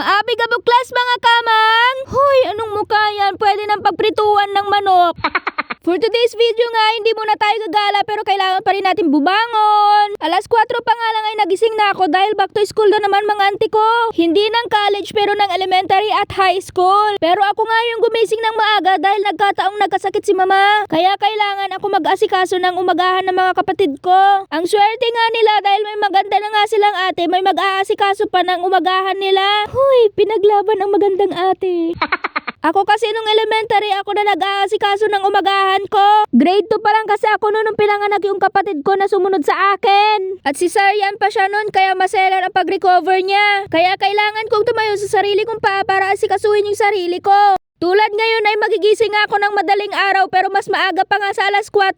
Maabi ka buklas mga kamang! Hoy, anong mukha yan? Pwede ng pagprituan ng manok. For today's video nga, hindi muna tayo gagala pero kailangan pa rin natin bumangon. Alas 4 pa nga lang ay nagising na ako dahil back to school na naman mga auntie ko. Hindi ng college pero ng elementary at high school. Pero ako nga yung gumising ng maaga dahil nagkataong nagkasakit si mama. Kaya kailangan ako mag-asikaso ng umagahan ng mga kapatid ko. Ang swerte nga nila dahil may maganda na nga silang ate, may mag-aasikaso pa ng umagahan nila. Huy, pinaglaban ang magandang ate. Ako kasi nung elementary, ako na nag-aasikaso ng umagahan ko. Grade 2 pa lang kasi ako nung pinanganak yung kapatid ko na sumunod sa akin. At si Sarian pa siya nun, kaya maselan ang pag-recover niya. Kaya kailangan kong tumayo sa sarili kong paa para asikasuhin yung sarili ko. Tulad ngayon ay magigising ako ng madaling araw pero mas maaga pa nga sa alas 4.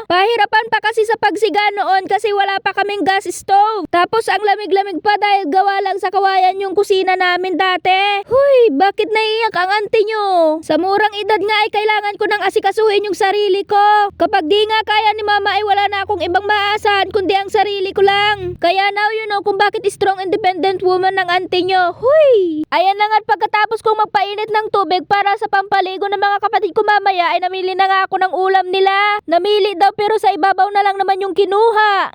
Pahirapan pa kasi sa pagsiga noon kasi wala pa kaming gas stove. Tapos ang lamig-lamig pa dahil gawa lang sa kawayan yung kusina namin dati. Huy, bakit naiyak ang auntie nyo? Sa murang edad nga ay kailangan ko nang asikasuhin yung sarili ko. Kapag di nga kaya ni mama ay wala na akong ibang maaasahan kundi ang sarili ko lang. Kaya now you know kung bakit strong independent woman ng auntie nyo. Huy! Ayan na nga pagkatapos kong magpainit ng tubig para sa pampaligo ng mga kapatid ko mamaya ay namili na nga ako ng ulam nila. Namili daw pero sa ibabaw na lang naman yung kinuha.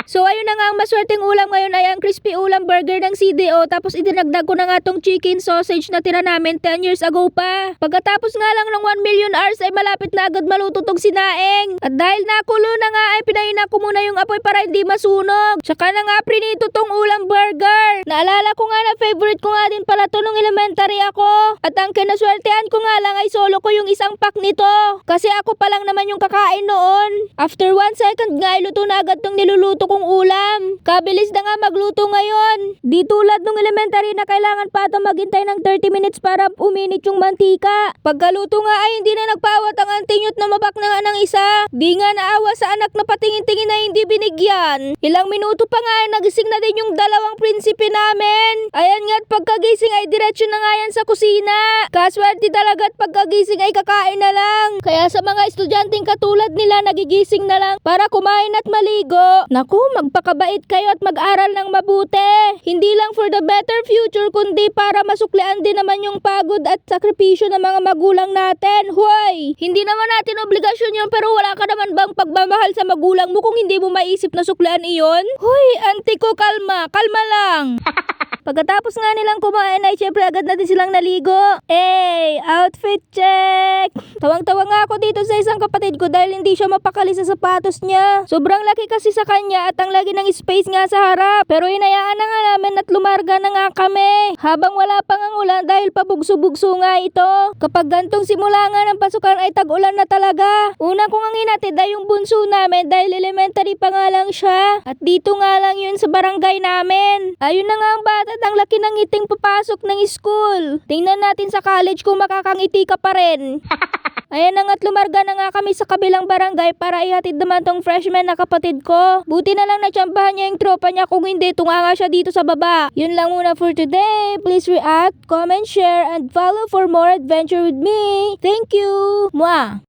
So ayun na nga ang maswerteng ulam ngayon ay ang crispy ulam burger ng CDO tapos idinagdag ko na nga tong chicken sausage na tira namin 10 years ago pa. Pagkatapos nga lang ng 1 million hours ay malapit na agad maluto tong sinaing. At dahil nakulo na nga ay pinahina ko muna yung apoy para hindi masunog. Tsaka na nga prinito tong ulam burger. Naalala ko nga na favorite ko nga din pala to nung elementary ako. At ang kinaswertehan ko nga lang ay solo ko yung isang pack nito. Kasi ako pa lang naman yung kakain noon. After 1 second nga ay luto na agad tong niluluto kong ulam. Kabilis na nga magluto ngayon. Di tulad nung elementary na kailangan pa ito maghintay ng 30 minutes para uminit yung mantika. Pagkaluto nga ay hindi na nagpawat ang antinyot na mabak na nga ng isa. Di nga naawa sa anak na patingin-tingin na hindi binigyan. Ilang minuto pa nga ay nagising na din yung dalawang prinsipe namin. Ayan nga at pagkagising ay diretsyo na nga yan sa kusina. Kaswerte talaga at pagkagising ay kakain na lang. Kaya sa mga estudyanteng katulad nila nagigising na lang para kumain at maligo. Naku, magpakabait kayo at mag-aral ng mabuti. Hindi lang for the better future kundi para masuklian din naman yung pagod at sakripisyo ng mga magulang natin. Hoy! Hindi naman natin obligasyon yun pero wala ka naman bang pagmamahal sa magulang mo kung hindi mo maisip na suklian iyon? Hoy, auntie ko, kalma. Kalma lang. Pagkatapos nga nilang kumain ay syempre agad na din silang naligo. Outfit check! Tawang-tawa nga ako dito sa isang kapatid ko dahil hindi siya mapakali sa sapatos niya. Sobrang laki kasi sa kanya at ang lagi ng space nga sa harap. Pero hinayaan na nga namin at lumarga na nga kami. Habang wala pang ang ulan dahil pabugso-bugso nga ito. Kapag gantong simula nga ng pasukan ay tag-ulan na talaga. Una ko nga hinatid ay yung bunso namin dahil elementary pa nga lang siya. At dito nga lang yun sa barangay namin. Ayun na nga ang bata at ang laki ng ngiting papasok ng school. Tingnan natin sa college kung makakangiti ka pa rin. Ayan na nga't lumarga na nga kami sa kabilang barangay para ihatid naman tong freshman na kapatid ko. Buti na lang natsambahan niya yung tropa niya kung hindi tunganga siya dito sa baba. Yun lang muna for today. Please react, comment, share, and follow for more adventure with me. Thank you! Mwah!